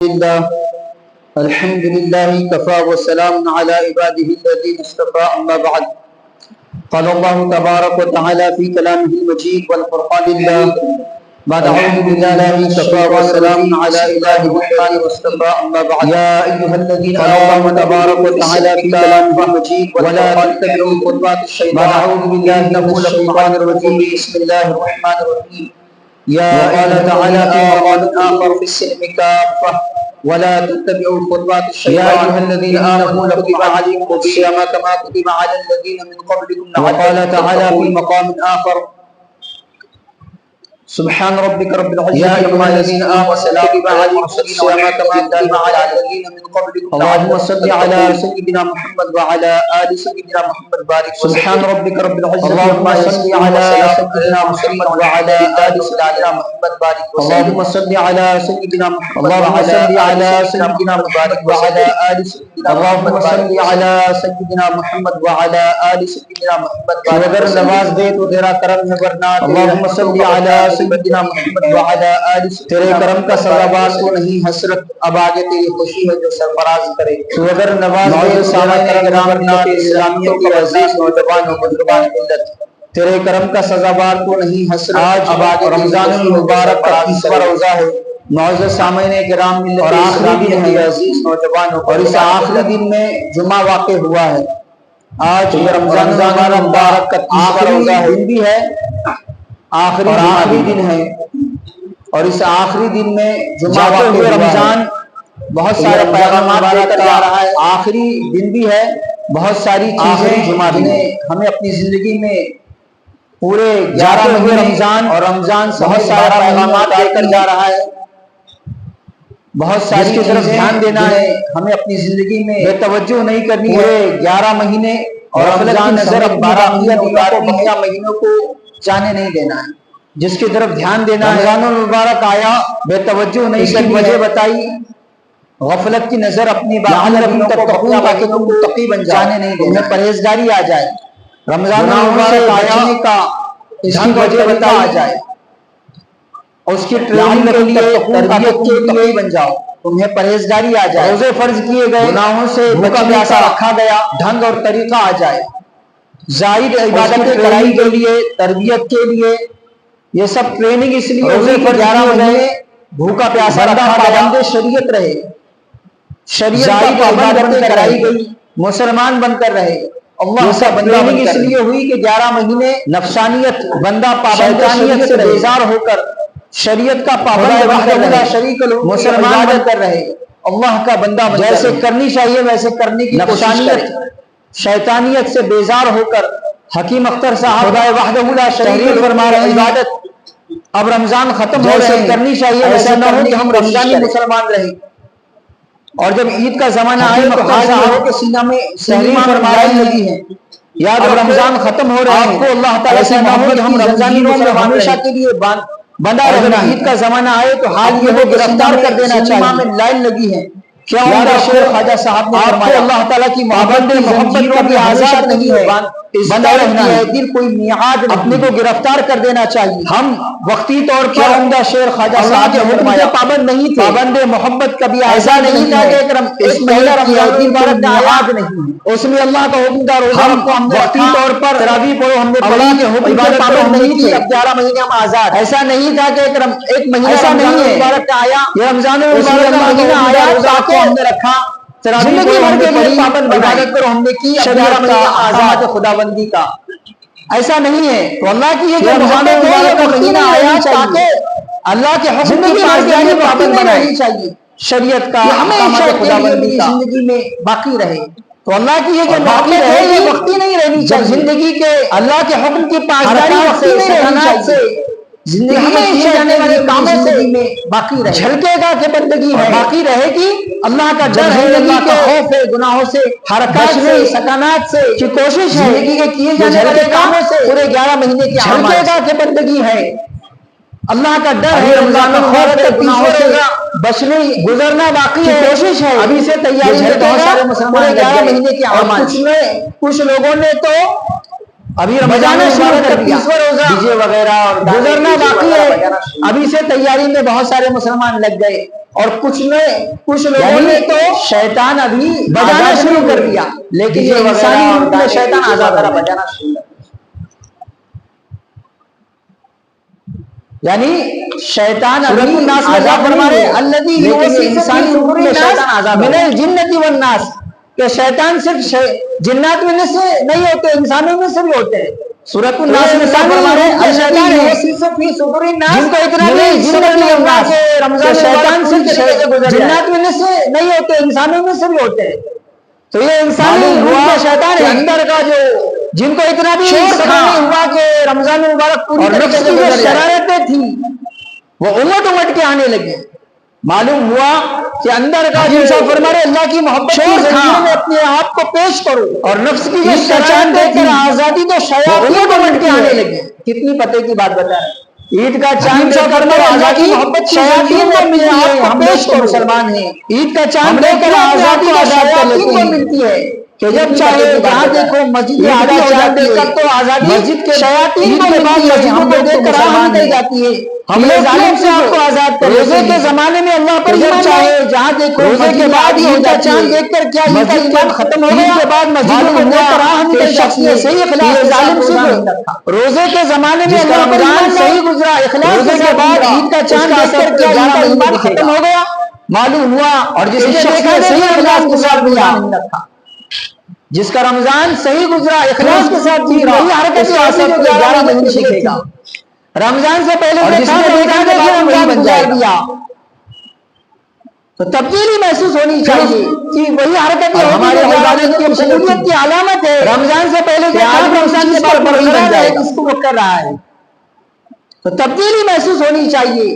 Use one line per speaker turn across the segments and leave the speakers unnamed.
الله الحمد لله كفى وسلام على عباده الذين اصطفى أما بعد قال الله تبارك وتعالى في كلامه المجيد والفرقان الله بعد أعوذ بالله كفى وسلام على عباده الذين اصطفى أما بعد يا أيها الذين آمنوا تبارك وتعالى في كلامه المجيد ولا تتبعوا خطوات الشيطان بعد أعوذ بالله من الشيطان الرجيم بسم الله الرحمن الرحيم يا قال تعالى في مقام آخر في السلم كافة ولا تتبعوا خطوات الشيطان يا أيها الذين آمنوا كتب عليكم الصيام كما كتب على الذين من قبلكم وقال تعالى في مقام آخر سبحان ربك رب العزة يا أيها الذين آمنوا كتب عليكم الصيام كما كتب على الذين من قبلكم اللهم صل على سيدنا محمد وعلى آل سيدنا محمد بارك سبحان ربك رب العزة اللهم صل على سيدنا محمد وعلى آل سيدنا محمد بارك اللهم صل على سيدنا محمد اللهم صل على سيدنا محمد وعلى آل سيدنا اللهم صل على سيدنا محمد وعلى آل سيدنا محمد بارك اگر نماز دے تو تیرا کرم ہے ورنہ اللهم صل على سیدنا محمد وعلی آل تیرے کرم کا سزاوار تو نہیں حسرت اب آگے تیری خوشی ہے جو سرفراز کرے تو اگر نواز دے سامعین کرام اسلامیہ کے عزیز نوجوانوں بزرگان ملت تیرے کرم کا سزاوار تو نہیں حسرت آج اب آگے رمضان المبارک کا 30واں روزہ ہے معزز سامعین کرام ملت اور آخری دن ہے عزیز نوجوانوں اور اس آخری دن میں جمعہ واقع ہوا ہے آج رمضان المبارک کا 30واں روزہ بھی ہے آخری دن ہے اور اس آخری دن میں جمعہ واقع رمضان بہت سارے پیغامات دے کر جا رہا ہے آخری دن بھی ہے بہت ساری چیزیں جنہیں ہمیں اپنی زندگی میں پورے 11 مہینے رمضان اور رمضان سے بہت سارے پیغامات دے کر جا رہا ہے بہت ساری کی طرف دھیان دینا ہے ہمیں اپنی زندگی میں بے توجہ نہیں کرنی ہے 11 مہینے اور رمضان نظر 12 مہینوں کو جانے نہیں دینا ہے جس کی طرف دھیان دینا ہے رمضان المبارک آیا بے توجہ نہیں کرنی وجہ بتائی غفلت کی نظر اپنی متقی بن جانے نہیں دینا پرہیزگاری آ جائے رمضان المبارک آیا کا اس کی وجہ بتائی آ جائے اور اس کی ٹریننگ کے لیے تربیت کے لیے بن جاؤ تمہیں پرہیزگاری آ جائے روزے فرض کیے گئے گناہوں سے بھوکا پیاسا رکھا گیا ڈھنگ اور طریقہ آ جائے زائد عبادتیں کرائی کے لیے تربیت کے لیے یہ سب ٹریننگ اس لیے روزے پر 11 مہینے بھوکا پیاسا رکھا پابند شریعت رہے شریعت کی عبادتیں کرائی گئی مسلمان بن کر رہے اللہ سے ٹریننگ اس لیے ہوئی کہ 11 مہینے نفسانیت بندہ پابندانیت سے بیزار ہو کر شریعت کا پابند وحدہ لا شریک لہ مسلمان بن کر رہے اللہ کا بندہ جیسے کرنی چاہیے ویسے کرنے کی نفسانیت شیطانیت سے بیزار ہو کر حکیم اختر صاحب خدا وحدہ لا شریک فرما رہے عبادت اب رمضان ختم ہو رہے کرنی چاہیے ایسا نہ ہو کہ ہم رمضانی مسلمان رہیں اور جب عید کا زمانہ آئے تو حال یہ ہو کہ سینہ میں تحریم فرمائی لگی ہے یاد رمضان ختم ہو رہے ہیں کو اللہ تعالیٰ سے نہ ہو کہ ہم رمضانی مسلمان ہمیشہ کے لیے بندہ رہنا عید کا زمانہ آئے تو حال یہ ہو گرفتار کر دینا چاہیے میں لائن لگی ہے کیا شیخ خواجہ صاحب نے فرمایا اللہ تعالیٰ کی محبت کا بھی آزاد نہیں ہے بندہ رہنا ہے دل کوئی میعاد اپنے کو گرفتار کر دینا چاہیے ہم وقتی طور پر عمدہ شیخ خواجہ صاحب نے فرمایا پابند نہیں تھے پابند محبت کا بھی آزاد نہیں تھا کہ اس مہینہ رمضان المبارک کا آغاز نہیں اس میں اللہ کا حکم دار روزہ کو ہم وقتی طور پر تراویح پڑھو ہم نے پڑھا کہ حکم کے پابند نہیں تھے اب 11 مہینے ہم آزاد ایسا نہیں تھا کہ ایک مہینہ رمضان المبارک کا آیا یہ رمضان المبارک کا مہینہ آیا تاکہ ہم نے رکھا زندگی بھر کے لیے پابند عبادت کرو ہم نے کی شریعت کا آزاد خداوندی کا ایسا نہیں ہے تو اللہ کی یہ جو رمضان المبارک کا مہینہ آیا تاکہ اللہ کے حکم کی پابند بنانی چاہیے شریعت کا ہمیشہ خداوندی کا زندگی میں باقی رہے تو اللہ کی یہ جو باقی رہے یہ وقتی نہیں رہنی چاہیے زندگی کے اللہ کے حکم کی پاسداری وقتی نہیں رہنی چاہیے زندگی میں کیے جانے والے کاموں سے باقی رہے جھلکے گا کہ بندگی ہے باقی رہے گی اللہ کا ڈر ہے اللہ کا خوف ہے گناہوں سے حرکات سے سکانات سے کی کوشش ہے زندگی کے کیے جانے والے کاموں سے پورے 11 مہینے کی جھلکے گا کہ بندگی ہے اللہ کا ڈر ہے اللہ کا خوف ہے گناہوں سے بچنے گزرنا باقی ہے کوشش ہے ابھی سے تیاری ہے بہت سارے مسلمان 11 مہینے کے اعمال کچھ لوگوں نے تو ابھی رمضان شروع کر دیا ڈیجے وغیرہ اور گزرنا باقی ہے ابھی سے تیاری میں بہت سارے مسلمان لگ گئے اور کچھ لوگوں نے تو شیطان ابھی بجانا شروع کر دیا، لیکن یہ انسانی روپ میں شیطان آزاد کرا بجانا شروع کر دیا. یعنی شیطان ابھی آزاد فرما رہے الذی لیکن انسانی روپ میں شیطان آزاد من الجنۃ والناس، کہ شیطان صرف جنات میں سے نہیں ہوتے، انسانوں میں سے بھی ہوتے ہیں. سورۃ الناس میں فرما رہے الشیطان فی صدور الناس، جن کو اتنا بھی جنات والناس رمضان شیطان صرف جنات میں سے نہیں ہوتے، انسانوں میں سے بھی ہوتے ہیں. تو یہ انسانی روح کا شیطان ہے اندر کا، جو جن کو اتنا بھی ہوا کہ رمضان مبارک پوری طریقے سے جو شرارتیں تھی وہ امٹ کے آنے لگی. معلوم ہوا کہ اندر کا جو فرما رہے اللہ کی محبت کی زندگی میں اپنے آپ کو پیش کرو، اور نفس کی جو شرارتیں دے کر آزادی تو شیاطین امٹ کے آنے لگی. کتنی پتے کی بات بتا رہے ہیں. عید کا چاند سے فرما رہے اللہ کی محبت شیاطین کو ملتی ہے، ہم پیش کو مسلمان ہیں. عید کا چاند دے کر آزادی تو شیاطین کو ملتی ہے کہ جب چاہے جہاں دیکھو مسجد آدھا چاند دے کر تو آزادی مسجد کے شیاطین کو ملتی ہے. ہم کو دیکھ کر آزاد نہیں جاتی ہے، ہم نے ظالم سے آپ کو آزاد کر. روزے کے زمانے میں اللہ پر جب چاہے جہاں دیکھو روزے کے بعد عید کا چاند دیکھ کر کیا عید کا ایمان ختم ہو گیا کے بعد مسجد کو دیکھ کر راہ نکل جاتی ہے. صحیح اخلاص ظالم سے روزے کے زمانے میں اللہ پر ایمان صحیح گزرا اخلاص روزے کے بعد عید کا چاند دیکھ کر کیا عید کا ایمان ختم ہو گیا. معلوم ہوا اور جس نے صحیح اخلاص گزار دیا، جس کا رمضان صحیح گزرا اخلاص کے ساتھ جی رہا، وہی حرکت سے آسان کو 11 مہینے سیکھے گا. رمضان سے پہلے دیکھا کہ رمضان بن جائے گا تو تبدیلی محسوس ہونی چاہیے کہ وہی حرکت ہمارے عبادت کی قبولیت کی علامت ہے. رمضان سے پہلے دیکھا رمضان کے بعد بن جائے گا، اس کو وہ کر رہا ہے تو تبدیلی محسوس ہونی چاہیے.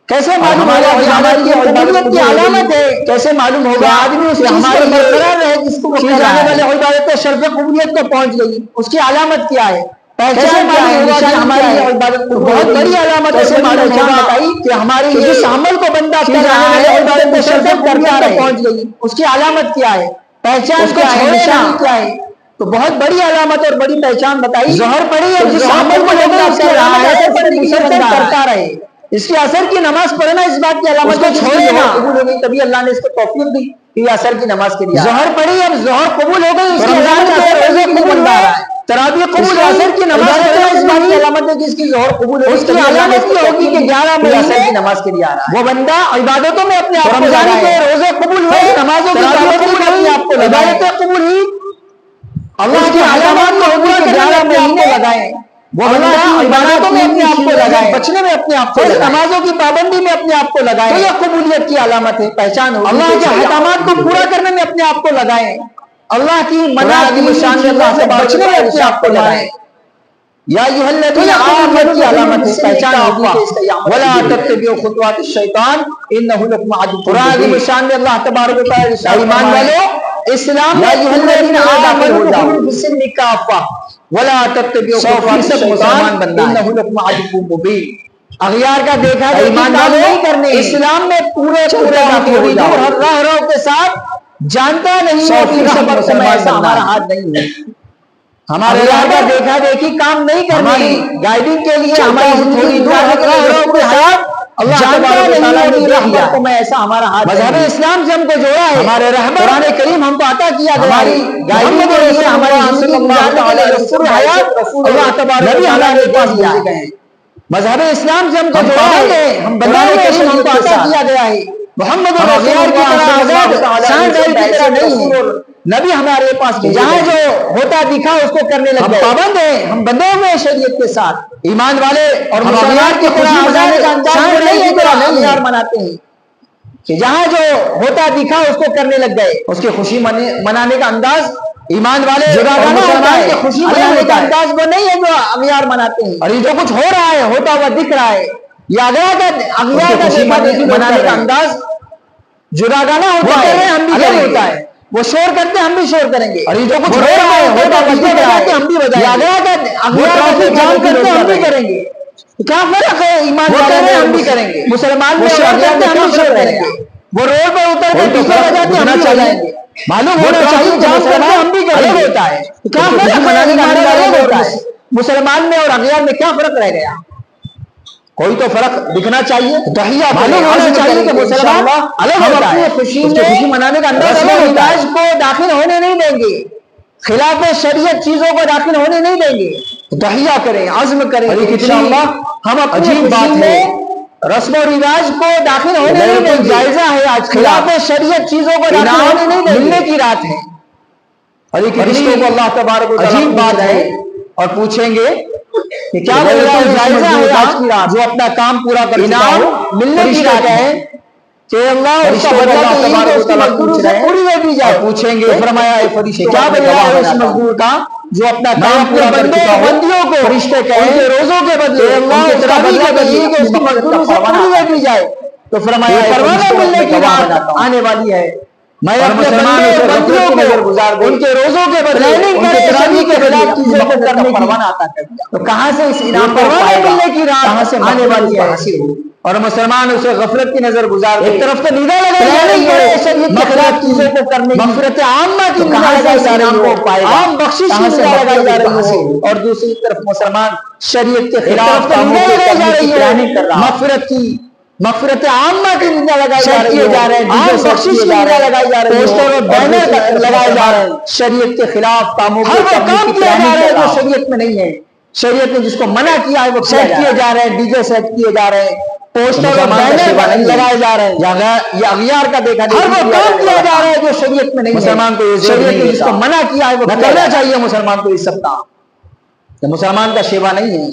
کیسے معلوم ہوگا ہماری یہ عبادت کی علامت ہے؟ کیسے معلوم ہوگا آدمی اس ہمارے برقرار رہے جس کو جانے والے عبادت شرف قبولیت کو پہنچ گئی، اس کی علامت کیا ہے؟ پہچان کیا ہے؟ نشان ہماری یہ عبادت کو بہت بڑی علامت ہے. معلوم ہوگا کہ ہماری جس عمل کو بندہ کر رہا ہے عبادت شرف قبولیت کو پہنچ گئی، اس کی علامت کیا ہے؟ پہچان کیا ہے؟ نشان کیا ہے؟ تو بہت بڑی علامت اور بڑی پہچان بتائی. ظہر پڑی اور جس عمل کو بندہ کر رہا ہے مسلسل کرتا رہے، اس کے اثر کی نماز پڑھنا اس بات کی علامت کو چھوڑے نا قبول ہو گئی. تبھی اللہ نے اس کو توفیق دی کہ یہ اثر کی نماز کے لیے ظہر پڑھی، اب ظہر قبول ہو گئی، اس کی علامت ہے روزے قبول ہو رہا ہے. تراویح قبول اثر کی نماز پڑھنا اس بات کی علامت ہے کہ اس کی ظہر قبول ہو، اس کی علامت کی ہوگی کہ 11 مہینے اثر کی نماز کے لیے آ رہا ہے. وہ بندہ عبادتوں میں اپنے آپ کو رمضان کے روزے قبول ہوئے، نمازوں کی اپنے آپ کو عبادتیں قبول ہوئی، اللہ کی علامات کو ہوگی کہ 11 مہینے لگائے. وہ بندہ عبادتوں میں اپنے آپ کو لگائے، بچنے میں اپنے آپ کو لگائے، نمازوں کی پابندی میں اپنے آپ کو لگائے، تو یہ قبولیت کی علامت ہے، پہچان ہو. اللہ کے احکامات کو پورا کرنے میں اپنے آپ کو لگائے، اللہ کی منع کی شان سے بچنے میں اپنے آپ کو لگائے. یا ایھا الذین آمنوا کی علامت ہے، پہچان ہوگی. ولا تتبعوا خطوات الشیطان انہ لکم عدو. قرآن کی شان میں اللہ تبارک و تعالی ایمان والو اسلام میں ایھا الذین آمنوا بالسلم کافہ ولا تتبعوا خطوات الشیطان انہ لکم عدو مبین. اغیار کا دیکھا ایمان والو نہیں کرنے، اسلام میں پورے داخل ہو جاؤ، ہر راہ کے ساتھ جانتا نہیں ہے کہ رحمت میں ایسا ہمارا ہاتھ نہیں ہے. ہمارے راہ کا دیکھا دیکھی کام نہیں کرنی، گائیڈنگ کے لیے ہماری زندگی دور کے ساتھ اللہ تبارک و تعالیٰ نے رحمت میں ایسا ہمارا ہاتھ. مذہب اسلام سے ہم کو جوڑا ہے، ہمارے رہبر قرآن کریم ہم کو عطا کیا گیا ہے، گائیڈنگ کے لیے ہماری زندگی گزارنے کے لیے رسول حیات اللہ تبارک و تعالیٰ نے پاس بھیجے گئے ہیں. مذہب اسلام سے ہم کو جوڑا ہے، ہم قرآن کریم ہم کو عطا کیا گیا ہے. محمد رسول اللہ کی طرح آزاد شانداری کی طرح نہیں ہے. نبی ہمارے پاس جہاں جو ہوتا دکھا اس کو کرنے لگ گئے. پابند ہیں، ہم بندے ہوئے ہیں شریعت کے ساتھ، ایمان والے اور مسلمان کی خوشی منانے کا انداز نہیں مناتے ہیں کہ جہاں جو ہوتا دکھا اس کو کرنے لگ گئے. اس کی خوشی منانے کا انداز ایمان والے مسلمان کی خوشی منانے کا انداز وہ نہیں ہے جو اغیار مناتے ہیں. اور یہ جو کچھ ہو رہا ہے ہوتا ہوا دکھ رہا ہے، یہ اغیار کا منانے کا انداز جداگانہ ہوتا ہے، ہم بھی ہوتا ہے. وہ شور کرتے ہم بھی شور کریں گے، اور یہ جو کچھ ہو رہا ہے ہوتا بجاتے ہم بھی بجائیں گے. جان کرتے ہم بھی کریں گے. کیا فرق ہے؟ ایمان والے ہم بھی کریں گے، مسلمان میں شور کرتے ہم بھی شور کریں گے. وہ روڈ پر اتر کر ڈیجے بجاتے ہم بھی بجائیں گے. معلوم ہونا چاہیے جان کرتے ہم بھی کریں گے. ہوتا ہے کیا فرق ہے؟ مسلمان میں اور اغیار میں کیا فرق رہ گیا؟ کوئی تو فرق دکھنا چاہیے، تحیہ معلوم ہونا چاہیے کہ مسلمان الگ ہوتا ہے، خوشی منانے کا انداز الگ ہوتا ہے، کو داخل ہونے نہیں دیں گے، خلاف شریعت چیزوں کو داخل ہونے نہیں دیں گے، تحیہ کریں، عزم کریں، ہم اپنی بات میں رسم و رواج کو داخل ہونے نہیں دیں گے، جائزہ ہے آج خلاف شریعت چیزوں کو داخل ہونے نہیں دیں گے، ملنے کی رات ہے، فرشتوں کو اللہ تبارک و تعالیٰ عجیب بات ہے اور پوچھیں گے کہ کیا جائزہ ہے آج کی رات جو اپنا کام پورا کر چکا ہو، ملنے کی رات ہے کہ اللہ اس کا بدلہ تبارک و تعالیٰ پوری دے دی جائے، پوچھیں گے فرمایا اے فرشتے کیا بدلہ ہے اس مزدور کا جو اپنا کام پورا کر چکا ہو، بندیوں کو فرشتے کہیں ان کے روزوں کے بدلے اللہ اس کا بدلہ دے کہ اس کی مزدور سے پوری دے دی جائے، تو فرمایا پروانہ ملنے کی رات آنے والی ہے، میں اپنے بندیوں کو ان کے روزوں کے بدلے ان کے تراویح کے خلاف چیزوں کو کرنے کی پروانہ عطا کر دیا، تو کہاں سے اس انعام کو پائے گا، ملنے کی رات کہاں سے آنے والی ہے حاصل ہو، اور مسلمان اسے غفلت کی نظر گزار ایک طرف تو نگاہ لگائی جا رہی ہے شریعت کے خلاف چیزوں کو کرنے کی، مغفرت عامہ کی نگاہ لگائی جا رہی ہے، عام بخشش کی نگاہ لگائی جا رہی ہے، اور دوسری طرف مسلمان شریعت کے خلاف کاموں کو کرنے کی پلاننگ کر رہا ہے، مغفرت عامہ کی نگاہ لگائی جا رہے ہیں، عام بخشش کی نگاہ لگائی جا رہی ہے، پوسٹر اور بینر لگائے جا رہے ہیں، شریعت کے خلاف کاموں کو کرنے کی پلاننگ کر رہا ہے جو شریعت میں نہیں ہے، شریعت نے جس کو منع کیا ہے وہ سیٹ کیے جا رہے ہیں، ڈی جے سیٹ کیے جا رہے ہیں، پوسٹر اور بینر لگائے جا رہے ہیں، یہ اغیار کا دیکھا ہر وہ کام کیا جا رہا ہے جو شریعت میں نہیں ہے، مسلمان کو شریعت نے جس کو منع کیا ہے وہ کرنا چاہیے مسلمان کو، اس سب کا مسلمان کا شیوا نہیں ہے،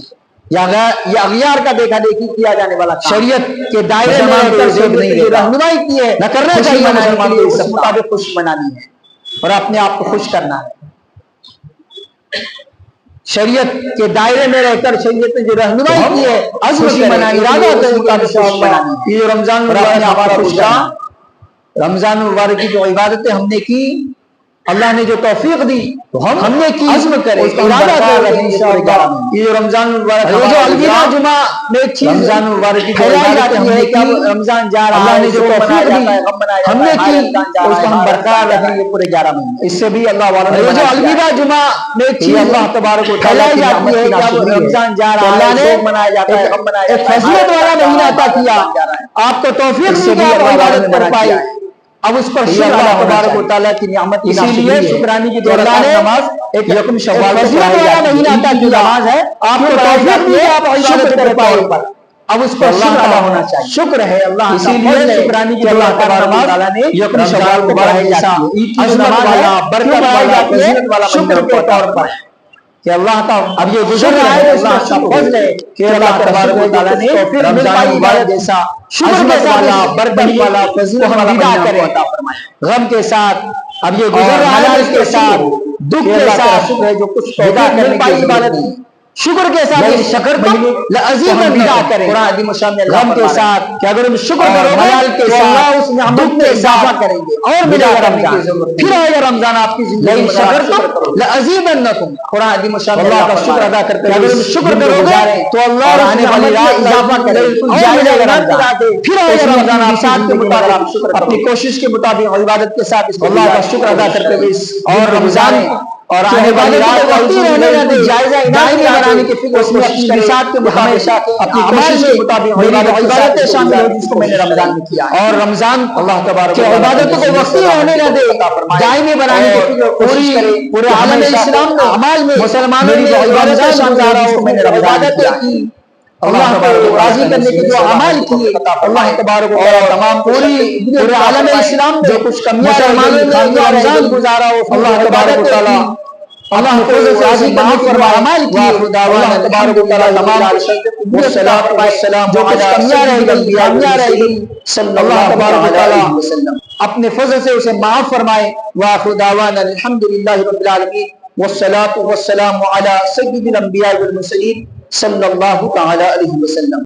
یہ اغیار کا دیکھا دیکھی کیا جانے والا شریعت کے دائرے میں رہنمائی کی ہے، نہ کرنا چاہیے مسلمان کو، اس مطابق خوش منانی ہے اور اپنے آپ کو خوش کرنا ہے، شریعت کے دائرے میں رہ کر شریعت نے جو رہنمائی کی ہے خوشی منانی، ارادہ کے مطابق خوش منانی، یہ رمضان المبارک کی جو عبادتیں ہم نے کی اللہ نے جو توفیق دی ہم نے کی، عزم کرے ارادہ کریں انشاءاللہ، یہ رمضان المبارک جو الوداع جمعہ میں ایک چیز رمضان المبارک کی پھیلائی جاتی ہے کہ اب رمضان جا رہا ہے، اللہ نے جو توفیق دی ہم نے کی اس کو ہم برقرار رکھیں گے پورے 11 مہینے، اس سے بھی اللہ والا یہ جو الوداع جمعہ میں ایک چیز اللہ تبارک و تعالیٰ پھیلائی جاتی ہے کہ اب رمضان جا رہا ہے، اللہ نے منایا جاتا ہے، ایک فضیلت والا مہینہ عطا کیا، آپ کو توفیق سے بھی آپ عبادت کر پائے، اب اس پر شکر اللہ تبارک و تعالیٰ کی نعمت، اسی لیے شکرانی کی دو رکعت نماز ایک یکم شوال کو پڑھائی جاتی ہے، عطا کی نماز ہے، آپ کو توفیق دی آپ عبادت کر پائے، اب اس پر شکر ادا ہونا چاہیے، شکر ہے اللہ، اسی لیے شکرانی کی اللہ تبارک و تعالیٰ نے یکم شوال کو پڑھائی جاتی ہے، عید کی نماز والا برکت والا فضیلت والا شکر کے طور پر کہ اللہ کا اب یہ گزر رہا ہے، اللہ کا فضل ہے کہ اللہ تبارک و تعالیٰ نے رمضان مبارک جیسا عظمت والا برکت والا فضیلت والا مہینہ عطا فرمایا، غم کے ساتھ اب یہ گزر رہا ہے، اس کے ساتھ دکھ کے ساتھ شکر ہے جو کچھ پیدا کرنے کی عبادت شکر کے ساتھ شکر لعظیم ادا کریں، قرآن عظیم الشان میں غم کے ساتھ کہ اگر ہم شکر کرو ملال کے ساتھ اس نعمت میں اضافہ کریں گے اور ملا کرنے کی ضرورت، پھر آئے گا رمضان آپ کی زندگی میں شکر تو لعظیم انکم، قرآن عظیم الشان میں اللہ کا شکر ادا کرتے ہیں، اگر ہم شکر کرو گے تو اللہ آنے والی رات اضافہ کرے اور ملے گا رمضان، پھر آئے گا رمضان آپ ساتھ کے مطابق اپنی کوشش کے مطابق عبادت کے ساتھ اللہ کا شکر ادا کرتے ہوئے اور رمضان اور آنے والی رات کو جائزہ دائمی بنانے کی فکر اس میں اپنی نصاب کے مطابق اپنی کوشش کے مطابق عبادتیں شامل ہو جس کو میں نے رمضان میں کیا، اور رمضان اللہ تبارک و تعالیٰ عبادتوں کو وقتی ہونے نہ دے، دائمی بنانے کی فکر کوشش کرے، پورے عالم اسلام میں اعمال میں مسلمانوں نے عبادتیں شامل ہو جس کو میں نے عبادتیں کی، اللہ کو راضی کرنے کے جو اعمال کیے اللہ تبارک و تعالیٰ تمام پورے عالم اسلام میں جو کچھ کمیاں رمضان گزارا ہو اللہ تبارک و تعالیٰ اللہ کو راضی کرنے کے جو اعمال کیے اللہ تبارک و تعالیٰ تمام والسلام جو کچھ کمیاں رہ گئی صلی اللہ تبارک و تعالیٰ اپنے فضل سے اسے معاف فرمائے، وآخر دعوانا الحمدللہ رب العالمین والصلاة والسلام علی سید الانبیاء والمرسلین صلی اللہ تعالی علیہ وسلم۔